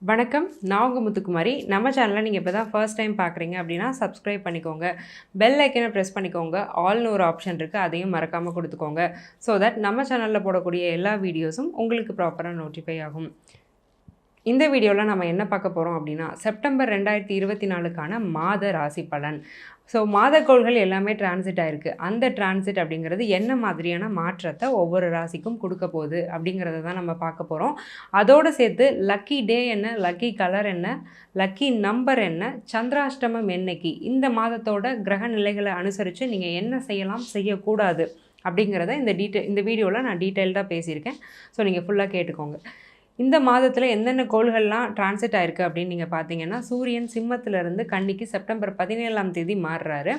வணக்கம். நான் உங்க முத்துக்குமாரி. நம்ம சேனலை நீங்கள் இப்போ தான் ஃபர்ஸ்ட் டைம் பார்க்குறீங்க அப்படின்னா சப்ஸ்கிரைப் பண்ணிக்கோங்க. பெல் ஐக்கனை ப்ரெஸ் பண்ணிக்கோங்க. ஆல்னு ஒரு ஆப்ஷன் இருக்குது, அதையும் மறக்காமல் கொடுத்துக்கோங்க. ஸோ தட் நம்ம சேனலில் போடக்கூடிய எல்லா வீடியோஸும் உங்களுக்கு ப்ராப்பராக நோட்டிஃபை ஆகும். இந்த வீடியோவில் நம்ம என்ன பார்க்க போகிறோம் அப்படின்னா செப்டம்பர் 2024க்கான மாத ராசி பலன். ஸோ மாதக்கோள்கள் எல்லாமே டிரான்சிட் ஆகிருக்கு. அந்த டிரான்சிட் அப்படிங்கிறது என்ன மாதிரியான மாற்றத்தை ஒவ்வொரு ராசிக்கும் கொடுக்க போகுது அப்படிங்கிறத தான் நம்ம பார்க்க போகிறோம். அதோடு சேர்த்து லக்கி டே என்ன, லக்கி கலர் என்ன, லக்கி நம்பர் என்ன, சந்திராஷ்டமம் என்னைக்கு, இந்த மாதத்தோட கிரக நிலைகளை அனுசரித்து நீங்கள் என்ன செய்யலாம் செய்யக்கூடாது அப்படிங்கிறத இந்த வீடியோவில் நான் டீட்டெயில்டாக பேசியிருக்கேன். ஸோ நீங்கள் ஃபுல்லாக கேட்டுக்கோங்க. இந்த மாதத்தில் எந்தெந்த கோள்கள்லாம் டிரான்சிட் ஆயிருக்கு அப்படின்னு நீங்கள் பார்த்தீங்கன்னா, சூரியன் சிம்மத்திலிருந்து கன்னிக்கு செப்டம்பர் 17ஆம் தேதி மாறுறாரு.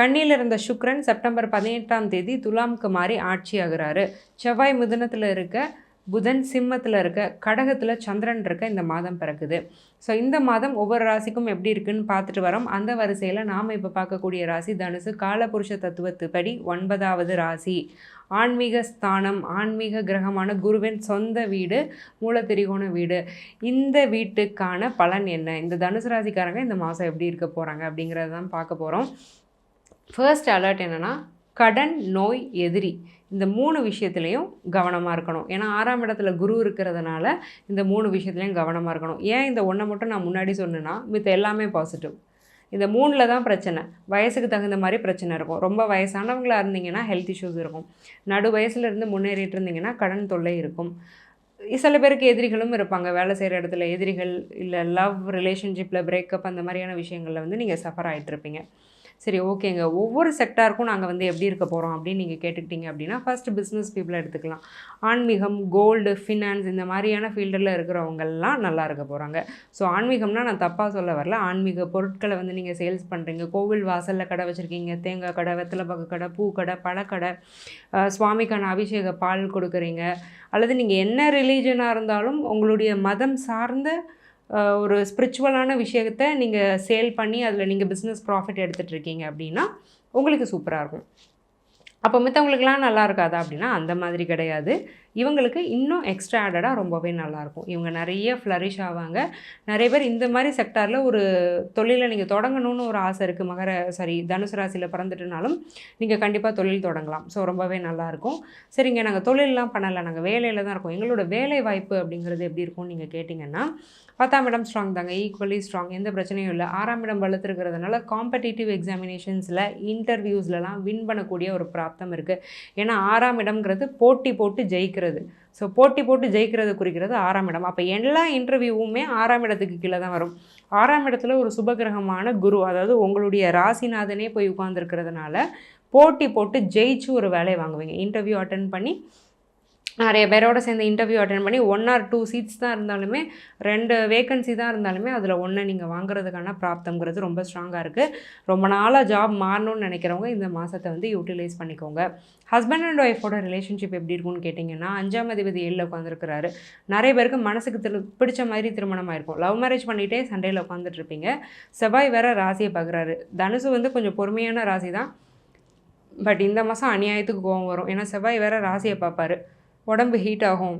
கன்னியில் இருந்த சுக்ரன் செப்டம்பர் 18ஆம் தேதி துலாமுக்கு மாறி ஆட்சி ஆகுறாரு. செவ்வாய் மிதுனத்தில் இருக்க, புதன் சிம்மத்தில் இருக்க, கடகத்தில் சந்திரன் இருக்க இந்த மாதம் பிறக்குது. ஸோ இந்த மாதம் ஒவ்வொரு ராசிக்கும் எப்படி இருக்குன்னு பார்த்துட்டு வரோம். அந்த வரிசையில் நாம் இப்போ பார்க்கக்கூடிய ராசி தனுசு. காலபுருஷ தத்துவத்துப்படி 9வது ராசி. ஆன்மீக ஸ்தானம், ஆன்மீக கிரகமான குருவின் சொந்த வீடு, மூலத்திரிகோண வீடு. இந்த வீட்டுக்கான பலன் என்ன, இந்த தனுசு ராசிக்காரங்க இந்த மாதம் எப்படி இருக்க போகிறாங்க அப்படிங்கிறத தான் பார்க்க போகிறோம். ஃபர்ஸ்ட் அலர்ட் என்னென்னா, கடன், நோய், எதிரி, இந்த 3 விஷயத்துலையும் கவனமாக இருக்கணும். ஏன்னா 6ஆம் இடத்துல குரு இருக்கிறதுனால இந்த 3 விஷயத்துலையும் கவனமாக இருக்கணும். ஏன் இந்த ஒன்றை மட்டும் நான் முன்னாடி சொன்னேன்னா, மித்த எல்லாமே பாசிட்டிவ். இந்த 3ல் தான் பிரச்சனை. வயசுக்கு தகுந்த மாதிரி பிரச்சனை இருக்கும். ரொம்ப வயசானவங்களாக இருந்தீங்கன்னா ஹெல்த் இஷ்யூஸ் இருக்கும். நடு வயசுலேருந்து முன்னேறிட்டு இருந்தீங்கன்னா கடன் தொல்லை இருக்கும். சில பேருக்கு எதிரிகளும் இருப்பாங்க. வேலை செய்கிற இடத்துல எதிரிகள், இல்லை லவ் ரிலேஷன்ஷிப்பில் பிரேக்கப், அந்த மாதிரியான விஷயங்களில் நீங்கள் சஃபர் ஆகிட்டுருப்பீங்க. சரி, ஓகேங்க. ஒவ்வொரு செக்டாருக்கும் நாங்கள் எப்படி இருக்க போகிறோம் அப்படின்னு நீங்கள் கேட்டுக்கிட்டீங்க அப்படின்னா, ஃபஸ்ட்டு பிஸ்னஸ் பீப்புளை எடுத்துக்கலாம். ஆன்மீகம், கோல்டு, ஃபினான்ஸ், இந்த மாதிரியான ஃபீல்டில் இருக்கிறவங்கெல்லாம் நல்லா இருக்க போகிறாங்க. ஸோ ஆன்மீகம்னா நான் தப்பாக சொல்ல வரல. ஆன்மீக பொருட்களை நீங்கள் சேல்ஸ் பண்ணுறீங்க. கோவில் வாசலில் கடை வச்சுருக்கீங்க. தேங்காய் கடை, வெத்தலைப்பாக்கு கடை, பூ கடை, பழக்கடை, சுவாமிக்கான அபிஷேக பால் கொடுக்குறீங்க. அல்லது நீங்கள் என்ன ரிலீஜனாக இருந்தாலும் உங்களுடைய மதம் சார்ந்த ஒரு ஸ்பிரிச்சுவலான விஷயத்தை நீங்கள் சேல் பண்ணி அதில் நீங்கள் பிஸ்னஸ் ப்ராஃபிட் எடுத்துகிட்ருக்கீங்க அப்படின்னா உங்களுக்கு சூப்பராக இருக்கும். அப்போ மித்தவங்களுக்கெலாம் நல்லா இருக்காதா அப்படின்னா அந்த மாதிரி கிடையாது. இவங்களுக்கு இன்னும் எக்ஸ்ட்ரா ஆடடாக ரொம்பவே நல்லாயிருக்கும். இவங்க நிறைய ஃப்ளரிஷ் ஆவாங்க. நிறைய பேர் இந்த மாதிரி செக்டாரில் ஒரு தொழிலை நீங்கள் தொடங்கணும்னு ஒரு ஆசை இருக்குது. தனுசு ராசியில் பிறந்துட்டுனாலும் நீங்கள் கண்டிப்பாக தொழில் தொடங்கலாம். ஸோ ரொம்பவே நல்லாயிருக்கும். சரிங்க, நாங்கள் தொழிலெலாம் பண்ணலை, நாங்கள் வேலையில் தான் இருக்கோம், எங்களோட வேலை வாய்ப்பு அப்படிங்கிறது எப்படி இருக்கும்னு நீங்கள் கேட்டிங்கன்னா, 10ஆம் இடம் ஸ்ட்ராங் தாங்க, ஈக்குவலி ஸ்ட்ராங், எந்த பிரச்சனையும் இல்லை. 6ஆம் இடம் வளர்த்துருக்கிறதுனால காம்படிட்டிவ் எக்ஸாமினேஷன்ஸில், இன்டர்வியூஸ்லலாம் வின் பண்ணக்கூடிய ஒரு பிராப்தம் இருக்குது. ஏன்னா 6ஆம் இடம்ங்கிறது போட்டி போட்டு ஜெயிக்கிறது. ஸோ போட்டி போட்டு ஜெயிக்கிறது குறிக்கிறது 6ஆம் இடம். அப்போ எல்லா இன்டர்வியூவுமே 6ஆம் இடத்துக்கு கீழே தான் வரும். 6ஆம் இடத்துல ஒரு சுபகிரகமான குரு, அதாவது உங்களுடைய ராசிநாதனே போய் உட்கார்ந்துருக்கிறதுனால போட்டி போட்டு ஜெயிச்சு ஒரு வேலையை வாங்குவீங்க. இன்டர்வியூ அட்டென்ட் பண்ணி, நிறைய பேரோட சேர்ந்து இன்டர்வியூ அட்டென்ட் பண்ணி 1 or 2 சீட்ஸ் தான் இருந்தாலுமே, 2 வேக்கன்சி தான் இருந்தாலுமே அதில் 1 நீங்கள் வாங்குறதுக்கான பிராப்தங்கிறது ரொம்ப ஸ்ட்ராங்காக இருக்குது. ரொம்ப நாளாக ஜாப் மாறணும்னு நினைக்கிறவங்க இந்த மாதத்தை யூட்டிலைஸ் பண்ணிக்கோங்க. ஹஸ்பண்ட் அண்ட் ஒய்ஃபோட ரிலேஷன்ஷிப் எப்படி இருக்குன்னு கேட்டிங்கன்னா, 5ஆம் அதிபதி 7ல் உட்காந்துருக்கிறாரு. நிறைய பேருக்கு மனசுக்கு பிடிச்ச மாதிரி திருமணமாக இருக்கும். லவ் மேரேஜ் பண்ணிகிட்டே சண்டையில் உட்காந்துட்ருப்பீங்க. செவ்வாய் வேறு ராசியை பார்க்குறாரு. தனுசு கொஞ்சம் பொறுமையான ராசி தான். பட் இந்த மாதம் அநியாயத்துக்கு கோவம் வரும். ஏன்னா செவ்வாய் வேறு ராசியை பார்ப்பார். உடம்பு ஹீட் ஆகும்,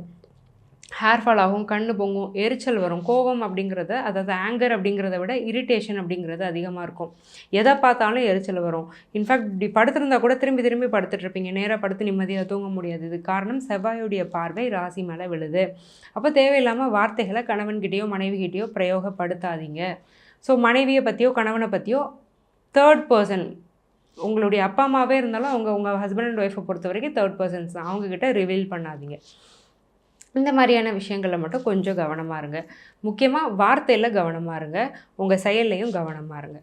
ஹேர் ஃபால் ஆகும், கண்ணு பொங்கும், எரிச்சல் வரும். கோபம் அப்படிங்கிறத, அதாவது ஆங்கர் அப்படிங்கிறத விட இரிட்டேஷன் அப்படிங்கிறது அதிகமாக இருக்கும். எதை பார்த்தாலும் எரிச்சல் வரும். இன்ஃபேக்ட் இப்படி படுத்திருந்தால் கூட திரும்பி திரும்பி படுத்துட்ருப்பீங்க. நேராக படுத்து நிம்மதியாக தூங்க முடியாது. இது காரணம் செவ்வாயுடைய பார்வை ராசி மேலே விழுது. அப்போ தேவையில்லாமல் வார்த்தைகளை கணவன்கிட்டேயோ மனைவிகிட்டேயோ பிரயோகப்படுத்தாதீங்க. ஸோ மனைவியை பற்றியோ கணவனை பற்றியோ தேர்ட் பர்சன், உங்களுடைய அப்பா அம்மாவே இருந்தாலும் உங்கள் ஹஸ்பண்ட் அண்ட் ஒய்ஃபை பொறுத்த வரைக்கும் தேர்ட் பர்சன்ஸ் தான், அவங்கக்கிட்ட ரிவீல் பண்ணாதீங்க. இந்த மாதிரியான விஷயங்களில் மட்டும் கொஞ்சம் கவனமாக இருங்க. முக்கியமாக வார்த்தையில் கவனமாக இருங்க, உங்கள் செயல்லையும் கவனமாக இருங்க.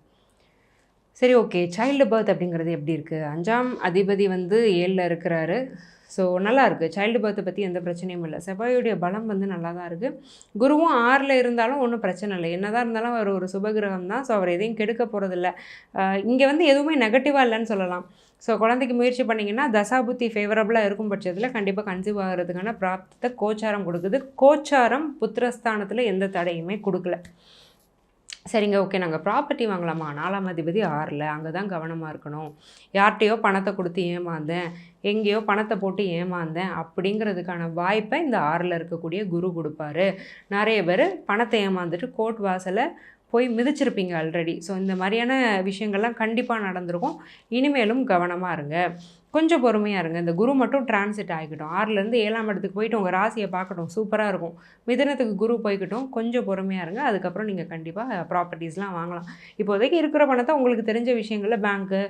சரி, ஓகே. சைல்டு பர்த் அப்படிங்கிறது எப்படி இருக்குது? 5ஆம் அதிபதி 7ல் இருக்கிறாரு. ஸோ நல்லா இருக்குது. சைல்டு பர்த்தை பற்றி எந்த பிரச்சனையும் இல்லை. செவ்வாயுடைய பலம் நல்லா தான் இருக்குது. குருவும் 6ல் இருந்தாலும் ஒன்றும் பிரச்சனை இல்லை. என்ன தான் இருந்தாலும் அவர் ஒரு சுபகிரகம் தான். ஸோ அவர் எதையும் கெடுக்க போகிறதில்ல. இங்கே எதுவுமே நெகட்டிவாக இல்லைன்னு சொல்லலாம். ஸோ குழந்தைக்கு முயற்சி பண்ணிங்கன்னா தசாபுத்தி ஃபேவரபுளாக இருக்கும் பட்சத்தில் கண்டிப்பாக கன்சீவ் ஆகிறதுக்கான பிராப்தத்தை கோச்சாரம் கொடுக்குது. கோச்சாரம் புத்திரஸ்தானத்தில் எந்த தடையுமே கொடுக்கல. சரிங்க, ஓகே. நாங்க ப்ராப்பர்ட்டி வாங்கலாமா? 4ஆம் அதிபதி 6ல. அங்க தான் கவனமா இருக்கணும். யார்ட்டயோ பணத்த குடுத்து ஏமாந்தேன், எங்கேயோ பணத்த போட்டு ஏமாந்தேன் அப்படிங்கிறதுக்கான வாய்ப்ப இந்த 6ல இருக்கக்கூடிய குரு குடுப்பாரு. நெறைய பேரு பணத்த ஏமாந்துட்டு கோர்ட் வாசல்ல போய் மிதிச்சிருப்பீங்க ஆல்ரெடி. ஸோ இந்த மாரியான விஷயங்கள்லாம் கண்டிப்பா நடந்திருக்கும். இனிமேலும் கவனமா இருங்க. கொஞ்சம் பொறுமையா இருங்க. இந்த குரு மட்டும் டிரான்சிட் ஆகிக்கட்டும். 6லேருந்து 7ஆம் இடத்துக்கு போயிட்டு உங்க ராசிய பார்க்கட்டும். சூப்பரா இருக்கும். மிதுனத்துக்கு குரு போய்க்கட்டும். கொஞ்சம் பொறுமையா இருங்க. அதுக்கப்புறம் நீங்க கண்டிப்பா ப்ராப்பர்ட்டீஸ்லாம் வாங்கலாம். இப்போதைக்கு இருக்கிற பணத்த உங்களுக்கு தெரிஞ்ச விஷயங்கள்ல பேங்க்கு,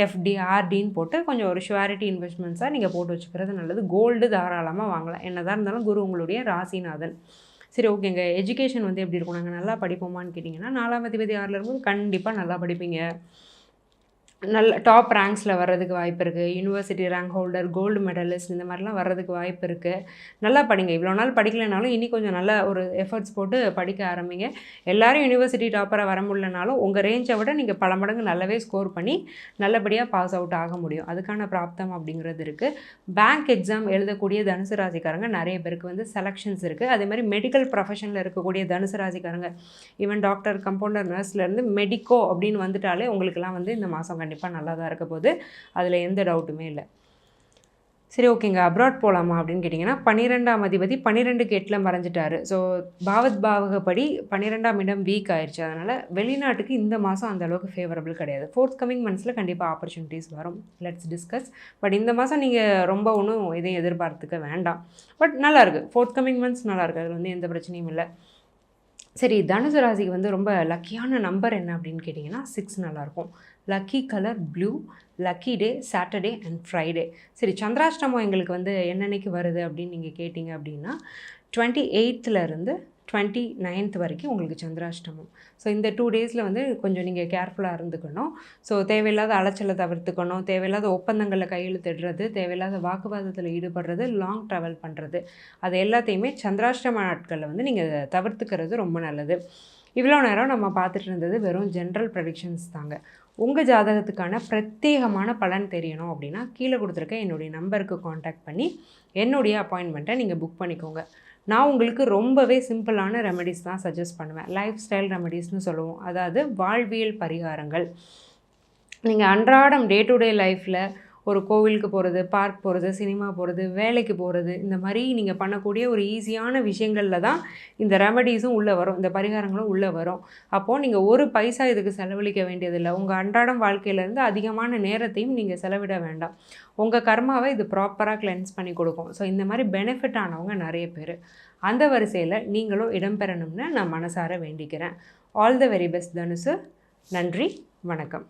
எஃப்டி, ஆர்டின்னு போட்டு கொஞ்சம் ஒரு ஷுவாரிட்டி இன்வெஸ்ட்மெண்ட்ஸா நீங்க போட்டு வச்சுக்கிறது நல்லது. கோல்டு தாராளமா வாங்கலாம். என்னதான் இருந்தாலும் குரு உங்களுடைய ராசிநாதன். சரி, ஓகேங்க. எஜுகேஷன் வந்து எப்படி இருக்கும்? நாங்க நல்லா படிப்போமான்னு கேட்டிங்கன்னா, 4ஆம் அதிபதி 6ல இருக்கும்போது கண்டிப்பா நல்லா படிப்பீங்க. நல்ல டாப் ரேங்க்ஸில் வர்றதுக்கு வாய்ப்பு இருக்குது. University rank holder, gold medalist இந்த மாதிரிலாம் வர்றதுக்கு வாய்ப்பு இருக்குது. நல்லா படிங்க. இவ்வளோ நாள் படிக்கலைனாலும் இனி கொஞ்சம் நல்லா ஒரு எஃபர்ட்ஸ் போட்டு படிக்க ஆரம்பிங்க. எல்லாரும் யூனிவர்சிட்டி டாப்பராக வர முடியலனாலும் உங்கள் ரேஞ்சை விட நீங்கள் பல மடங்கு நல்லாவே ஸ்கோர் பண்ணி நல்லபடியாக பாஸ் அவுட் ஆக முடியும். அதுக்கான பிராப்தம் அப்படிங்கிறது இருக்குது. பேங்க் எக்ஸாம் எழுதக்கூடிய தனுசு ராசிக்காரங்க நிறைய பேருக்கு வந்து செலெக்ஷன்ஸ் இருக்குது. அதேமாதிரி மெடிக்கல் ப்ரொஃபஷனில் இருக்கக்கூடிய தனுசு ராசிக்காரங்க, ஈவன் டாக்டர், கம்பவுண்டர், நர்ஸ்லேருந்து மெடிக்கோ அப்படின்னு வந்துட்டாலே உங்களுக்கெல்லாம் வந்து இந்த மாதம் கண்டிப்பாக நல்லா தான் இருக்க போகுது. அதில் எந்த டவுட்டுமே இல்லை. சரி, ஓகேங்க. அப்ராட் போகலாமா அப்படின்னு கேட்டிங்கன்னா, 12ஆம் அதிபதி 12க்கு 8ல மறைஞ்சிட்டாரு. ஸோ பாவத் பாவகப்படி 12ஆம் இடம் வீக் ஆயிடுச்சு. அதனால் வெளிநாட்டுக்கு இந்த மாதம் அந்த அளவுக்கு ஃபேவரபிள் கிடையாது. ஃபோர்த் கமிங் மந்த்ஸில் கண்டிப்பாக ஆப்பர்ச்சுனிட்டிஸ் வரும். Let's discuss. பட் இந்த மாதம் நீங்கள் ரொம்ப ஒன்றும் எதையும் எதிர்பார்த்துக்க வேண்டாம். பட் நல்லாயிருக்கு. ஃபோர்த் கமிங் மந்த்ஸ் நல்லாயிருக்கு. அதில் வந்து எந்த பிரச்சனையும் இல்லை. சரி, தனுசு ராசிக்கு வந்து ரொம்ப லக்கியான நம்பர் என்ன அப்படின்னு கேட்டிங்கன்னா 6 நல்லாயிருக்கும். Lucky colour blue, lucky day Saturday and Friday. சரி, சந்திராஷ்டமம் எங்களுக்கு வந்து என்னன்னைக்கு வருது அப்படின்னு நீங்கள் கேட்டிங்க அப்படின்னா 28லேருந்து 29th வரைக்கும் உங்களுக்கு சந்திராஷ்டமம். ஸோ இந்த 2 டேஸில் வந்து கொஞ்சம் நீங்கள் கேர்ஃபுல்லாக இருந்துக்கணும். ஸோ தேவையில்லாத அலைச்சலை தவிர்த்துக்கணும், தேவையில்லாத ஒப்பந்தங்களில் கையெழுத்திடுறது, தேவையில்லாத வாக்குவாதத்தில் ஈடுபடுறது, லாங் ட்ராவல் பண்ணுறது, அது எல்லாத்தையுமே சந்திராஷ்டம நாட்களில் வந்து நீங்கள் தவிர்த்துக்கிறது ரொம்ப நல்லது. இவ்வளோ நேரம் நம்ம பார்த்துட்டு இருந்தது வெறும் ஜென்ரல் ப்ரெடிக்ஷன்ஸ் தாங்க. உங்கள் ஜாதகத்துக்கான பிரத்யேகமான பலன் தெரியணும் அப்படின்னா கீழே கொடுத்துருக்க என்னுடைய நம்பருக்கு காண்டாக்ட் பண்ணி என்னுடைய அப்பாயின்மெண்ட்டை நீங்கள் புக் பண்ணிக்கோங்க. நான் உங்களுக்கு ரொம்பவே சிம்பிளான ரெமெடிஸ் தான் சஜஸ்ட் பண்ணுவேன். லைஃப் ஸ்டைல் ரெமெடிஸ்னு சொல்லுவோம். அதாவது வாழ்வியல் பரிகாரங்கள். நீங்கள் அன்றாடம் டே டு டே லைஃப்பில் ஒரு கோவிலுக்கு போகிறது, பார்க் போகிறது, சினிமா போகிறது, வேலைக்கு போகிறது, இந்த மாதிரி நீங்கள் பண்ணக்கூடிய ஒரு ஈஸியான விஷயங்களில் தான் இந்த ரெமடிஸும் உள்ளே வரும், இந்த பரிகாரங்களும் உள்ளே வரும். அப்போது நீங்கள் ஒரு பைசா இதுக்கு செலவழிக்க வேண்டியதில்லை. உங்கள் அன்றாடம் வாழ்க்கையிலேருந்து அதிகமான நேரத்தையும் நீங்கள் செலவிட வேண்டாம். உங்கள் கர்மாவை இது ப்ராப்பராக கிளென்ஸ் பண்ணி கொடுக்கும். ஸோ இந்த மாதிரி பெனிஃபிட் ஆனவங்க நிறைய பேர். அந்த வரிசையில் நீங்களும் இடம்பெறணும்னு நான் மனசார வேண்டிக்கிறேன். ஆல் த வெரி பெஸ்ட் தனுசு. நன்றி, வணக்கம்.